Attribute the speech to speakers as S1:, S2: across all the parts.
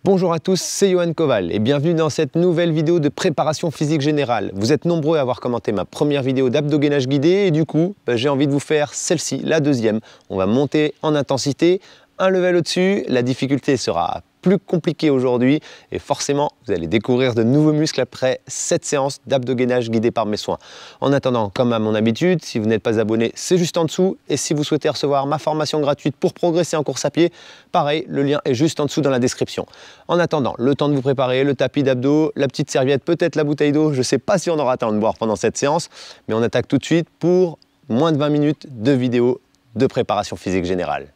S1: Bonjour à tous, c'est Johan Koval et bienvenue dans cette nouvelle vidéo de préparation physique générale. Vous êtes nombreux à avoir commenté ma première vidéo d'abdos-gainage guidé et du coup, j'ai envie de vous faire celle-ci, la deuxième. On va monter en intensité, un level au-dessus, la difficulté sera plus compliquée aujourd'hui et forcément, vous allez découvrir de nouveaux muscles après cette séance d'abdos-gainage guidé par mes soins. En attendant, comme à mon habitude, si vous n'êtes pas abonné, c'est juste en dessous et si vous souhaitez recevoir ma formation gratuite pour progresser en course à pied, pareil, le lien est juste en dessous dans la description. En attendant, le temps de vous préparer, le tapis d'abdos, la petite serviette, peut-être la bouteille d'eau, je ne sais pas si on aura le temps de boire pendant cette séance, mais on attaque tout de suite pour moins de 20 minutes de vidéo de préparation physique générale.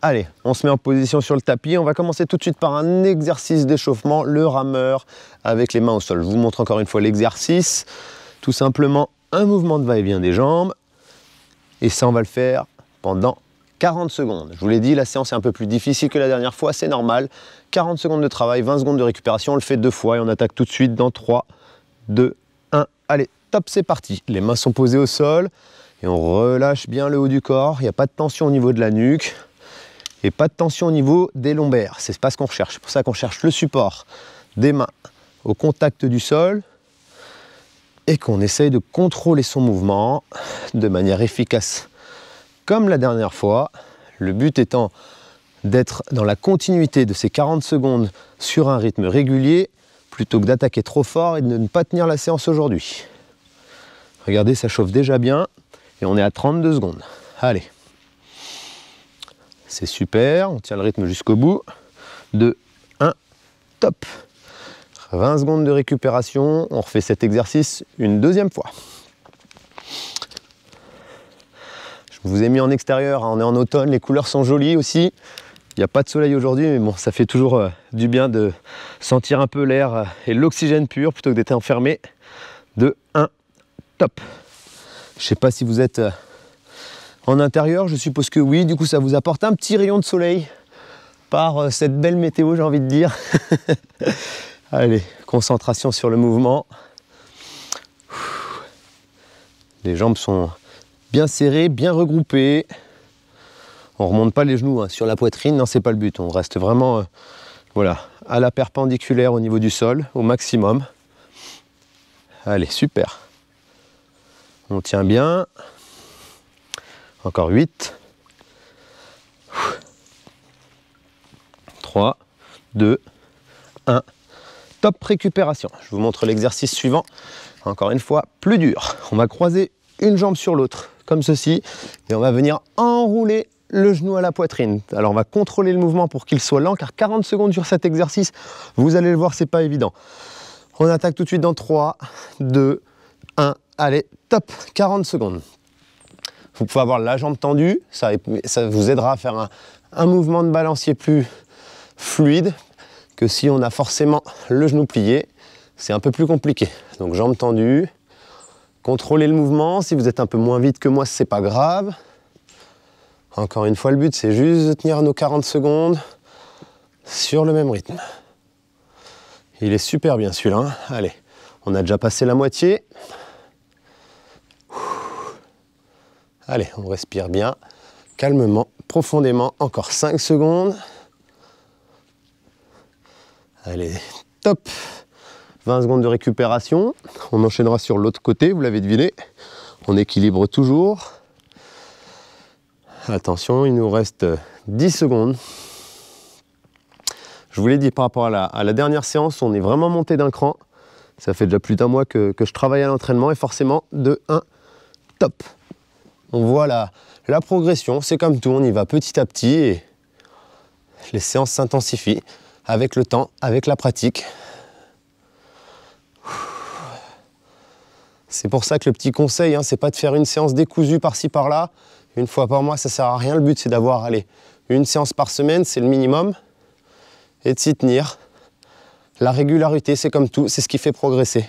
S1: Allez, on se met en position sur le tapis. On va commencer tout de suite par un exercice d'échauffement, le rameur avec les mains au sol. Je vous montre encore une fois l'exercice. Tout simplement, un mouvement de va-et-vient des jambes. Et ça, on va le faire pendant 40 secondes. Je vous l'ai dit, la séance est un peu plus difficile que la dernière fois, c'est normal. 40 secondes de travail, 20 secondes de récupération. On le fait 2 fois et on attaque tout de suite dans 3, 2, 1. Allez, top, c'est parti. Les mains sont posées au sol et on relâche bien le haut du corps. Il n'y a pas de tension au niveau de la nuque. Et pas de tension au niveau des lombaires, c'est pas ce qu'on recherche. C'est pour ça qu'on cherche le support des mains au contact du sol et qu'on essaye de contrôler son mouvement de manière efficace comme la dernière fois. Le but étant d'être dans la continuité de ces 40 secondes sur un rythme régulier plutôt que d'attaquer trop fort et de ne pas tenir la séance aujourd'hui. Regardez, ça chauffe déjà bien et on est à 32 secondes. Allez. C'est super, on tient le rythme jusqu'au bout. 2, 1, top. 20 secondes de récupération, on refait cet exercice une deuxième fois. Je vous ai mis en extérieur, on est en automne, les couleurs sont jolies aussi. Il n'y a pas de soleil aujourd'hui, mais bon, ça fait toujours du bien de sentir un peu l'air et l'oxygène pur plutôt que d'être enfermé. 2, 1, top. Je ne sais pas si vous êtes en intérieur, je suppose que oui, du coup ça vous apporte un petit rayon de soleil par cette belle météo, j'ai envie de dire. Allez, concentration sur le mouvement. Les jambes sont bien serrées, bien regroupées. On ne remonte pas les genoux sur la poitrine, non, c'est pas le but. On reste vraiment voilà, à la perpendiculaire au niveau du sol, au maximum. Allez, super. On tient bien. Encore 8, 3, 2, 1, top récupération. Je vous montre l'exercice suivant, encore une fois plus dur. On va croiser une jambe sur l'autre, comme ceci, et on va venir enrouler le genou à la poitrine. Alors on va contrôler le mouvement pour qu'il soit lent, car 40 secondes sur cet exercice, vous allez le voir, c'est pas évident. On attaque tout de suite dans 3, 2, 1, allez, top, 40 secondes. Vous pouvez avoir la jambe tendue, ça vous aidera à faire un mouvement de balancier plus fluide que si on a forcément le genou plié. C'est un peu plus compliqué. Donc jambe tendue, contrôlez le mouvement. Si vous êtes un peu moins vite que moi, c'est pas grave. Encore une fois, le but, c'est juste de tenir nos 40 secondes sur le même rythme. Il est super bien celui-là, hein. Allez, on a déjà passé la moitié. Allez, on respire bien, calmement, profondément. Encore 5 secondes. Allez, top. 20 secondes de récupération. On enchaînera sur l'autre côté, vous l'avez deviné. On équilibre toujours. Attention, il nous reste 10 secondes. Je vous l'ai dit, par rapport à la dernière séance, on est vraiment monté d'un cran. Ça fait déjà plus d'un mois que je travaille à l'entraînement et forcément, 2, 1, top. On voit la progression, c'est comme tout, on y va petit à petit et les séances s'intensifient avec le temps, avec la pratique. C'est pour ça que le petit conseil, c'est pas de faire une séance décousue par-ci par-là. Une fois par mois, ça sert à rien. Le but, c'est d'avoir une séance par semaine, c'est le minimum, et de s'y tenir. La régularité, c'est comme tout, c'est ce qui fait progresser.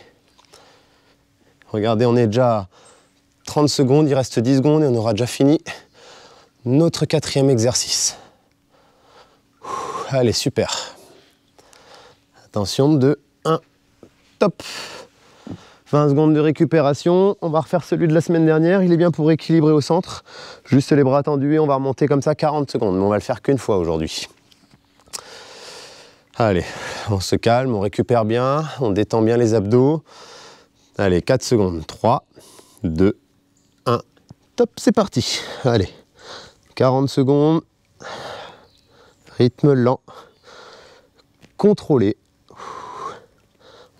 S1: Regardez, on est déjà 30 secondes, il reste 10 secondes et on aura déjà fini notre 4e exercice. Allez, super. Attention, 2, 1, top. 20 secondes de récupération. On va refaire celui de la semaine dernière. Il est bien pour équilibrer au centre. Juste les bras tendus et on va remonter comme ça 40 secondes. Mais on va le faire qu'une fois aujourd'hui. Allez, on se calme, on récupère bien, on détend bien les abdos. Allez, 4 secondes. 3, 2, 1. Top, c'est parti. Allez, 40 secondes. Rythme lent. Contrôlé.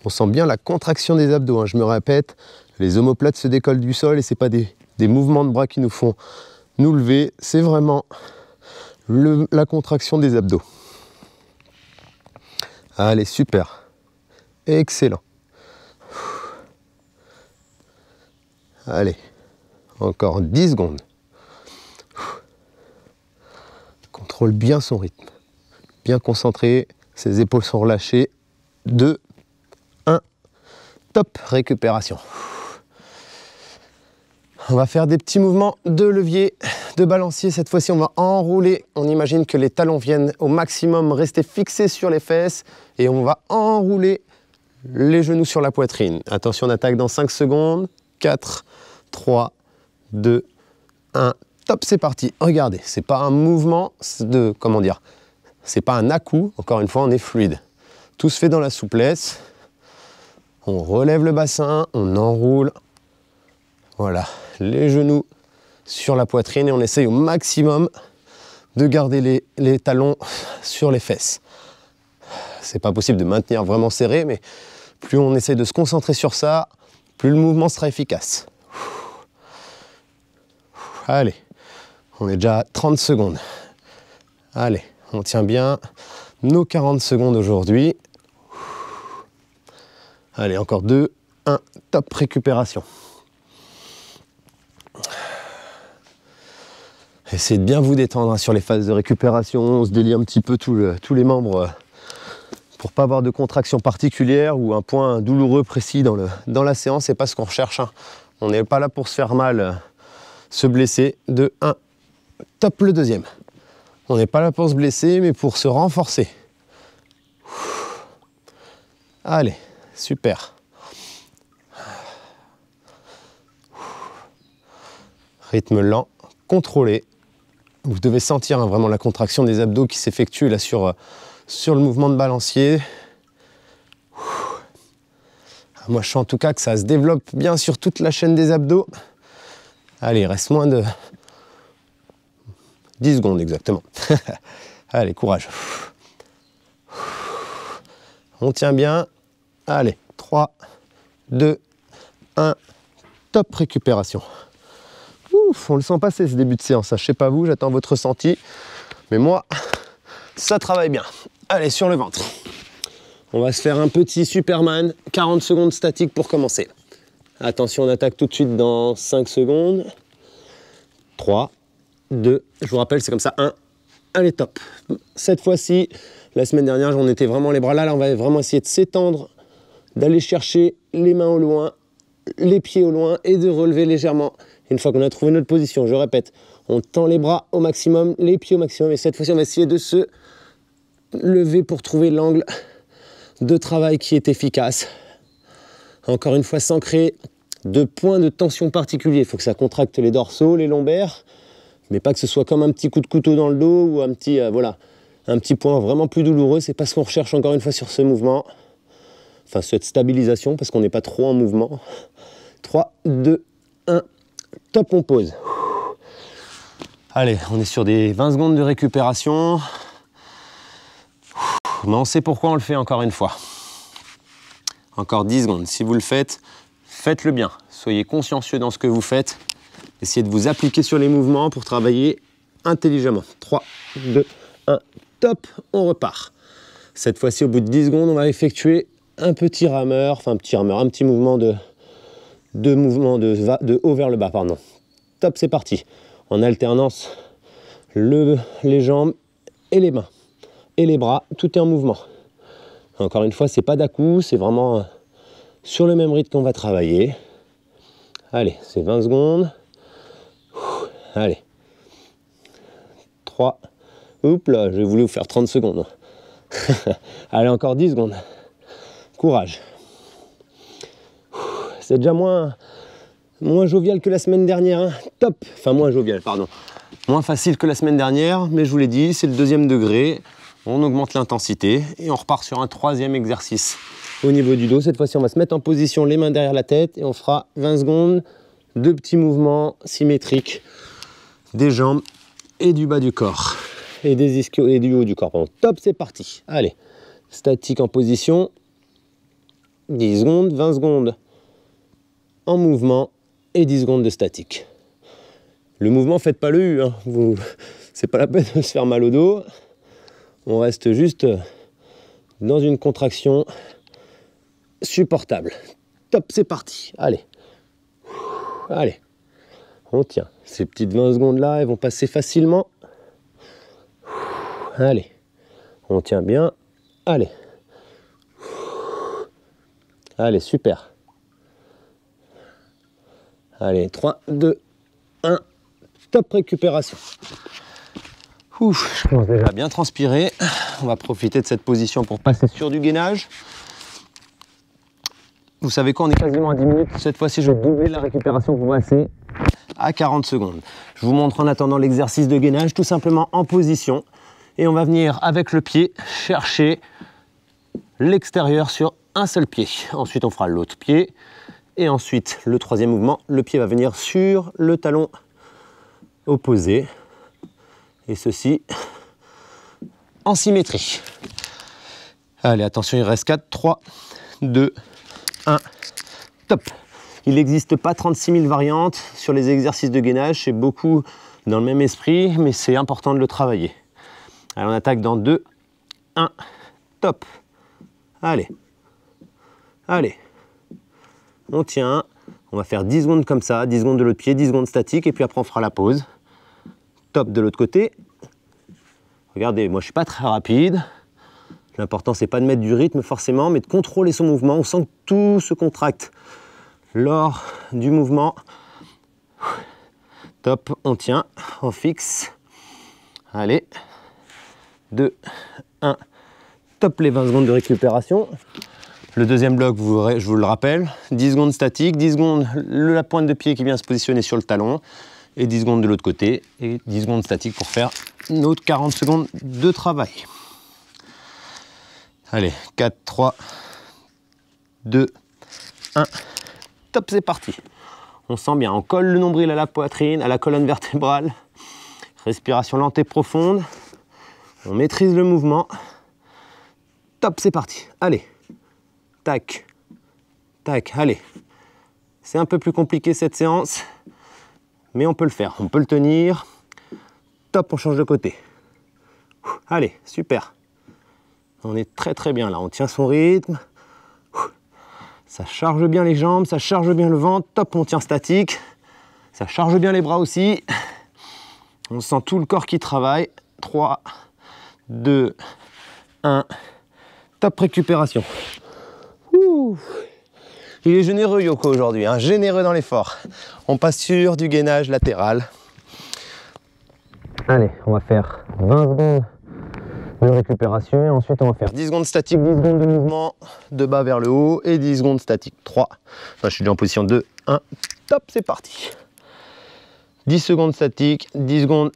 S1: On sent bien la contraction des abdos, hein. Je me répète, les omoplates se décollent du sol et ce n'est pas des mouvements de bras qui nous font nous lever, c'est vraiment la contraction des abdos. Allez, super. Excellent. Allez, encore 10 secondes. Contrôle bien son rythme. Bien concentré, ses épaules sont relâchées. 2, 1, top, récupération. On va faire des petits mouvements de levier, de balancier. Cette fois-ci, on va enrouler. On imagine que les talons viennent au maximum rester fixés sur les fesses et on va enrouler les genoux sur la poitrine. Attention, on attaque dans 5 secondes. 4, 3, 2, 1. Top, c'est parti. Regardez, c'est pas un mouvement de, comment dire, c'est pas un à-coup. Encore une fois, on est fluide. Tout se fait dans la souplesse. On relève le bassin, on enroule. Voilà, les genoux sur la poitrine et on essaye au maximum de garder les talons sur les fesses. C'est pas possible de maintenir vraiment serré, mais plus on essaie de se concentrer sur ça, plus le mouvement sera efficace. Allez, on est déjà à 30 secondes. Allez, on tient bien nos 40 secondes aujourd'hui. Allez, encore 2, 1, top, récupération. Essayez de bien vous détendre sur les phases de récupération. On se délie un petit peu tous les membres pour pas avoir de contraction particulière ou un point douloureux précis dans la séance. C'est pas ce qu'on recherche, hein. On n'est pas là pour se faire mal, se blesser. 2, 1, top, le deuxième. On n'est pas là pour se blesser, mais pour se renforcer. Allez, super. Rythme lent, contrôlé. Vous devez sentir, hein, vraiment la contraction des abdos qui s'effectue là sur le mouvement de balancier. Moi, je sens en tout cas que ça se développe bien sur toute la chaîne des abdos. Allez, il reste moins de 10 secondes exactement. Allez, courage. On tient bien. Allez, 3, 2, 1. Top, récupération. Ouf, on le sent passer ce début de séance. Je sais pas vous, j'attends votre ressenti. Mais moi, ça travaille bien. Allez, sur le ventre. On va se faire un petit Superman. 40 secondes statique pour commencer. Attention, on attaque tout de suite dans 5 secondes. 3, 2, je vous rappelle, c'est comme ça. 1, allez, top. Cette fois-ci, la semaine dernière, j'en étais vraiment les bras là. Là, on va vraiment essayer de s'étendre, d'aller chercher les mains au loin, les pieds au loin et de relever légèrement. Une fois qu'on a trouvé notre position, je répète, on tend les bras au maximum, les pieds au maximum. Et cette fois-ci, on va essayer de se lever pour trouver l'angle de travail qui est efficace. Encore une fois, sans créer de points de tension particuliers. Il faut que ça contracte les dorsaux, les lombaires, mais pas que ce soit comme un petit coup de couteau dans le dos ou un petit, voilà, un petit point vraiment plus douloureux. C'est pas ce qu'on recherche encore une fois sur ce mouvement. Enfin, cette stabilisation, parce qu'on n'est pas trop en mouvement. 3, 2, 1, top, on pose. Allez, on est sur des 20 secondes de récupération. Mais on sait pourquoi on le fait encore une fois. Encore 10 secondes. Si vous le faites, faites-le bien. Soyez consciencieux dans ce que vous faites. Essayez de vous appliquer sur les mouvements pour travailler intelligemment. 3, 2, 1, top, on repart. Cette fois-ci, au bout de 10 secondes, on va effectuer un petit rameur, enfin un petit mouvement de haut vers le bas, pardon. Top, c'est parti. En alternance, les jambes et les mains et les bras, tout est en mouvement. Encore une fois, c'est pas d'à-coup, c'est vraiment sur le même rythme qu'on va travailler. Allez, c'est 20 secondes. Allez. 3. Oups là, j'ai voulu vous faire 30 secondes. Allez, encore 10 secondes. Courage. c'est déjà moins jovial que la semaine dernière, hein. Top. Enfin, moins jovial, pardon. Moins facile que la semaine dernière, mais je vous l'ai dit, c'est le 2e degré. On augmente l'intensité et on repart sur un 3e exercice au niveau du dos. Cette fois-ci, on va se mettre en position, les mains derrière la tête, et on fera 20 secondes de petits mouvements symétriques des jambes et du bas du corps et des ischios et du haut du corps. Pardon. Top, c'est parti. Allez, statique en position. 10 secondes, 20 secondes en mouvement et 10 secondes de statique. Le mouvement, faites pas le U, hein. C'est pas la peine de se faire mal au dos. On reste juste dans une contraction supportable. Top, c'est parti. Allez. Allez. On tient. Ces petites 20 secondes là, elles vont passer facilement. Allez. On tient bien. Allez. Allez, super. Allez, 3, 2, 1. Top, récupération. Ouf, je commence déjà à bien transpirer. On va profiter de cette position pour passer sur du gainage. Vous savez quoi, on est quasiment à 10 minutes. Cette fois-ci, je vais doubler la récupération pour passer à 40 secondes. Je vous montre en attendant l'exercice de gainage, tout simplement en position. Et on va venir avec le pied chercher l'extérieur sur un seul pied. Ensuite, on fera l'autre pied. Et ensuite, le 3e mouvement, le pied va venir sur le talon opposé. Et ceci en symétrie. Allez, attention, il reste 4, 3, 2, 1, top. Il n'existe pas 36 000 variantes sur les exercices de gainage, c'est beaucoup dans le même esprit, mais c'est important de le travailler. Allez, on attaque dans 2, 1, top. Allez, allez, on tient, on va faire 10 secondes comme ça, 10 secondes de l'autre pied, 10 secondes statique, et puis après on fera la pause. Top de l'autre côté. Regardez, moi je suis pas très rapide. L'important c'est pas de mettre du rythme forcément, mais de contrôler son mouvement. On sent que tout se contracte lors du mouvement. Top, on tient, on fixe. Allez, 2, 1. Top, les 20 secondes de récupération. Le 2e bloc, je vous le rappelle, 10 secondes statique, 10 secondes la pointe de pied qui vient se positionner sur le talon. Et 10 secondes de l'autre côté, et 10 secondes statiques pour faire une autre 40 secondes de travail. Allez, 4, 3, 2, 1, top, c'est parti. On sent bien, on colle le nombril à la poitrine, à la colonne vertébrale. Respiration lente et profonde. On maîtrise le mouvement. Top, c'est parti. Allez, tac, tac, allez. C'est un peu plus compliqué cette séance. Mais on peut le faire, on peut le tenir. Top, on change de côté. Allez, super. On est très très bien là, on tient son rythme. Ça charge bien les jambes, ça charge bien le ventre. Top, on tient statique. Ça charge bien les bras aussi. On sent tout le corps qui travaille. 3, 2, 1. Top, récupération. Ouh. Il est généreux Yoko aujourd'hui, hein, généreux dans l'effort. On passe sur du gainage latéral. Allez, on va faire 20 secondes de récupération et ensuite on va faire 10 secondes statique, 10 secondes de mouvement de bas vers le haut et 10 secondes statique. 3. Enfin, je suis déjà en position 2, 1. Top, c'est parti. 10 secondes statique, 10 secondes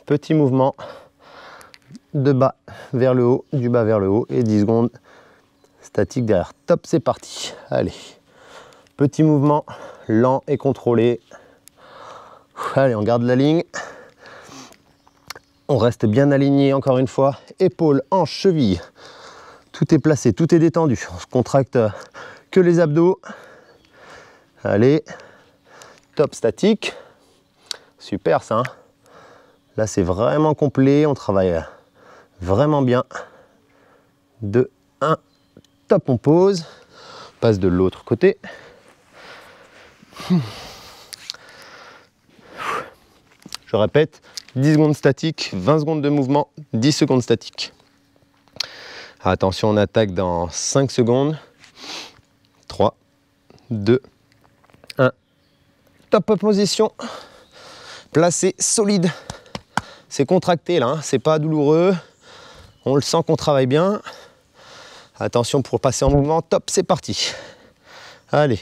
S1: petit mouvement de bas vers le haut, du bas vers le haut et 10 secondes statique derrière. Top, c'est parti. Allez. Petit mouvement lent et contrôlé. Allez, on garde la ligne. On reste bien aligné encore une fois. Épaules, hanches, chevilles. Tout est placé, tout est détendu. On se contracte que les abdos. Allez. Top, statique. Super ça. Hein. Là, c'est vraiment complet. On travaille vraiment bien. 2, 1. Top, on pose. Passe de l'autre côté. Je répète, 10 secondes statique, 20 secondes de mouvement, 10 secondes statique. Attention, on attaque dans 5 secondes. 3, 2, 1. Top position. Placé, solide. C'est contracté là, hein. C'est pas douloureux. On le sent qu'on travaille bien. Attention pour passer en mouvement. Top, c'est parti. Allez.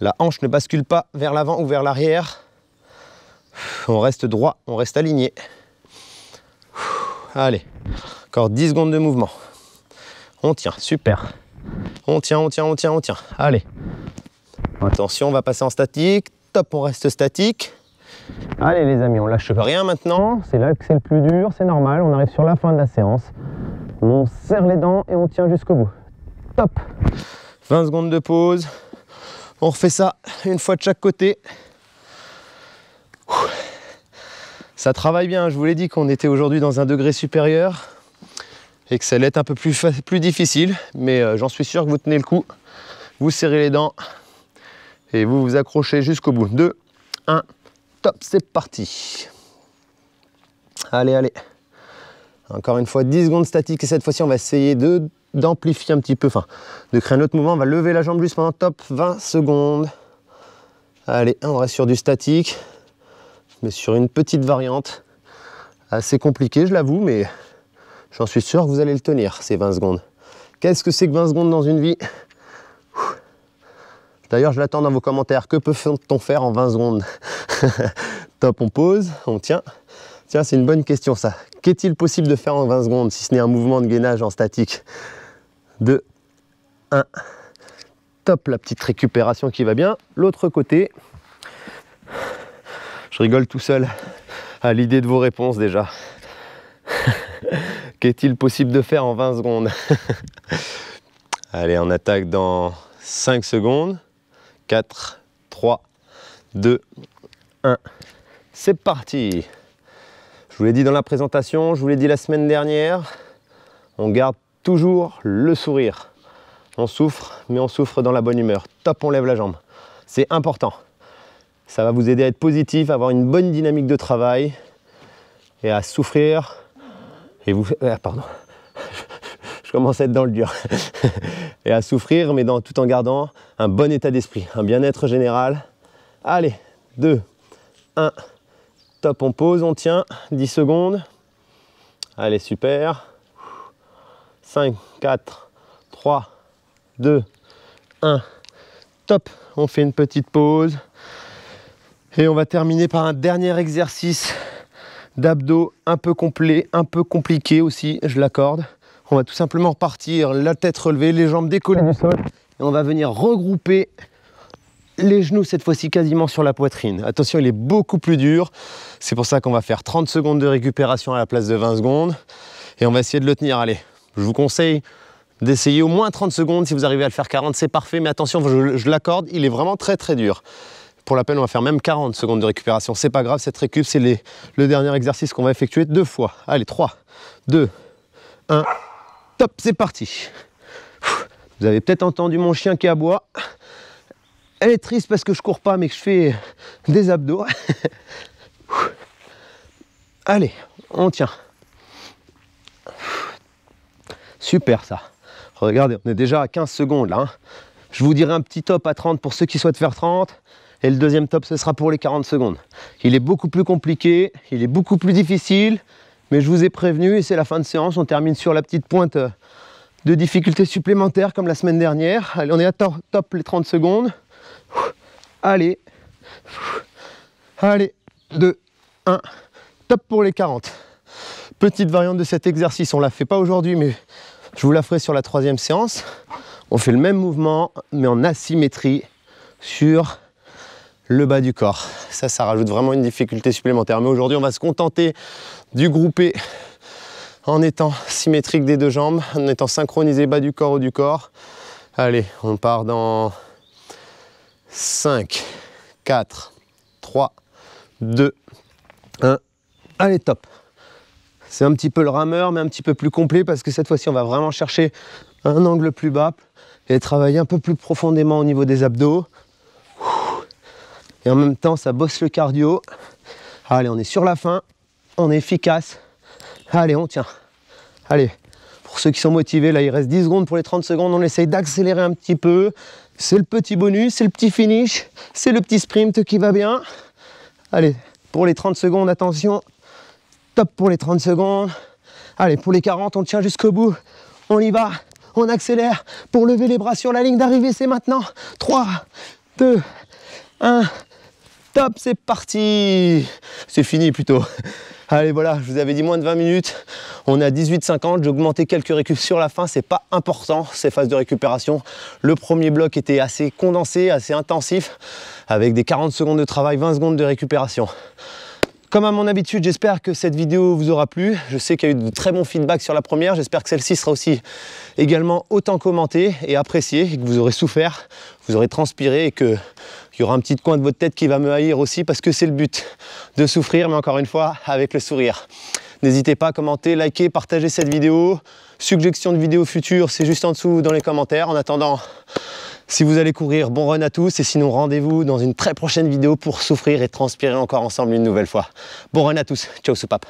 S1: La hanche ne bascule pas vers l'avant ou vers l'arrière. On reste droit, on reste aligné. Allez, encore 10 secondes de mouvement. On tient, super. On tient, on tient, on tient, on tient. Allez. Attention, on va passer en statique. Top, on reste statique. Allez les amis, on lâche rien maintenant. C'est là que c'est le plus dur, c'est normal. On arrive sur la fin de la séance. On serre les dents et on tient jusqu'au bout. Top. 20 secondes de pause. On refait ça une fois de chaque côté. Ça travaille bien, je vous l'ai dit qu'on était aujourd'hui dans un degré supérieur et que ça allait être un peu plus difficile, mais j'en suis sûr que vous tenez le coup, vous serrez les dents et vous vous accrochez jusqu'au bout. 2, 1, top, c'est parti. Allez, allez. Encore une fois, 10 secondes statiques et cette fois-ci, on va essayer d'amplifier un petit peu, enfin, de créer un autre mouvement. On va lever la jambe juste pendant top, 20 secondes. Allez, on reste sur du statique. Mais sur une petite variante, assez compliquée je l'avoue, mais j'en suis sûr que vous allez le tenir, ces 20 secondes. Qu'est-ce que c'est que 20 secondes dans une vie? D'ailleurs, je l'attends dans vos commentaires. Que peut-on faire en 20 secondes? Top, on pose, on tient. Tiens, c'est une bonne question ça. Qu'est-il possible de faire en 20 secondes si ce n'est un mouvement de gainage en statique? 2, 1. Top, la petite récupération qui va bien. L'autre côté. Je rigole tout seul à l'idée de vos réponses déjà. Qu'est-il possible de faire en 20 secondes? Allez, on attaque dans 5 secondes. 4, 3, 2, 1. C'est parti. Je vous l'ai dit dans la présentation, je vous l'ai dit la semaine dernière, on garde toujours le sourire. On souffre, mais on souffre dans la bonne humeur. Top, on lève la jambe. C'est important. Ça va vous aider à être positif, à avoir une bonne dynamique de travail et à souffrir. Et vous... pardon, je commence à être dans le dur. Et à souffrir, mais tout en gardant un bon état d'esprit, un bien-être général. Allez, 2, 1, top, on pose, on tient, 10 secondes. Allez, super. 5, 4, 3, 2, 1, top, on fait une petite pause. Et on va terminer par un dernier exercice d'abdos un peu complet, un peu compliqué aussi, je l'accorde. On va tout simplement repartir, la tête relevée, les jambes décollées du sol. Et on va venir regrouper les genoux cette fois-ci quasiment sur la poitrine. Attention, il est beaucoup plus dur. C'est pour ça qu'on va faire 30 secondes de récupération à la place de 20 secondes. Et on va essayer de le tenir. Allez, je vous conseille d'essayer au moins 30 secondes. Si vous arrivez à le faire 40, c'est parfait. Mais attention, je l'accorde, il est vraiment très très dur. Pour la peine, on va faire même 40 secondes de récupération. C'est pas grave, cette récup, c'est le dernier exercice qu'on va effectuer 2 fois. Allez, 3, 2, 1, top, c'est parti. Vous avez peut-être entendu mon chien qui aboie. Elle est triste parce que je cours pas, mais que je fais des abdos. Allez, on tient. Super ça. Regardez, on est déjà à 15 secondes là. Je vous dirai un petit top à 30 pour ceux qui souhaitent faire 30. Et le deuxième top, ce sera pour les 40 secondes. Il est beaucoup plus compliqué, il est beaucoup plus difficile, mais je vous ai prévenu et c'est la fin de séance. On termine sur la petite pointe de difficulté supplémentaire comme la semaine dernière. Allez, on est à top les 30 secondes. Allez. Allez, 2, 1. Top pour les 40. Petite variante de cet exercice, on ne la fait pas aujourd'hui, mais je vous la ferai sur la 3e séance. On fait le même mouvement, mais en asymétrie sur le bas du corps. Ça rajoute vraiment une difficulté supplémentaire. Mais aujourd'hui, on va se contenter du groupé en étant symétrique des 2 jambes, en étant synchronisé bas du corps, haut du corps. Allez, on part dans 5, 4, 3, 2, 1. Allez, top. C'est un petit peu le rameur, mais un petit peu plus complet parce que cette fois-ci, on va vraiment chercher un angle plus bas et travailler un peu plus profondément au niveau des abdos. Et en même temps, ça bosse le cardio. Allez, on est sur la fin, on est efficace. Allez, on tient. Allez, pour ceux qui sont motivés, là, il reste 10 secondes pour les 30 secondes. On essaye d'accélérer un petit peu. C'est le petit bonus, c'est le petit finish, c'est le petit sprint qui va bien. Allez, pour les 30 secondes, attention. Top pour les 30 secondes. Allez, pour les 40, on tient jusqu'au bout. On y va, on accélère. Pour lever les bras sur la ligne d'arrivée, c'est maintenant. 3, 2, 1. Top, c'est parti. C'est fini plutôt. Allez, voilà, je vous avais dit moins de 20 minutes. On est à 18,50. J'ai augmenté quelques récup sur la fin. C'est pas important, ces phases de récupération. Le premier bloc était assez condensé, assez intensif, avec des 40 secondes de travail, 20 secondes de récupération. Comme à mon habitude, j'espère que cette vidéo vous aura plu. Je sais qu'il y a eu de très bons feedbacks sur la première. J'espère que celle-ci sera aussi également autant commentée et appréciée, et que vous aurez souffert, vous aurez transpiré, et qu'il y aura un petit coin de votre tête qui va me haïr aussi, parce que c'est le but de souffrir, mais encore une fois, avec le sourire. N'hésitez pas à commenter, liker, partager cette vidéo. Suggestions de vidéos futures, c'est juste en dessous dans les commentaires. En attendant, si vous allez courir, bon run à tous, et sinon rendez-vous dans une très prochaine vidéo pour souffrir et transpirer encore ensemble une nouvelle fois. Bon run à tous, ciao soupape.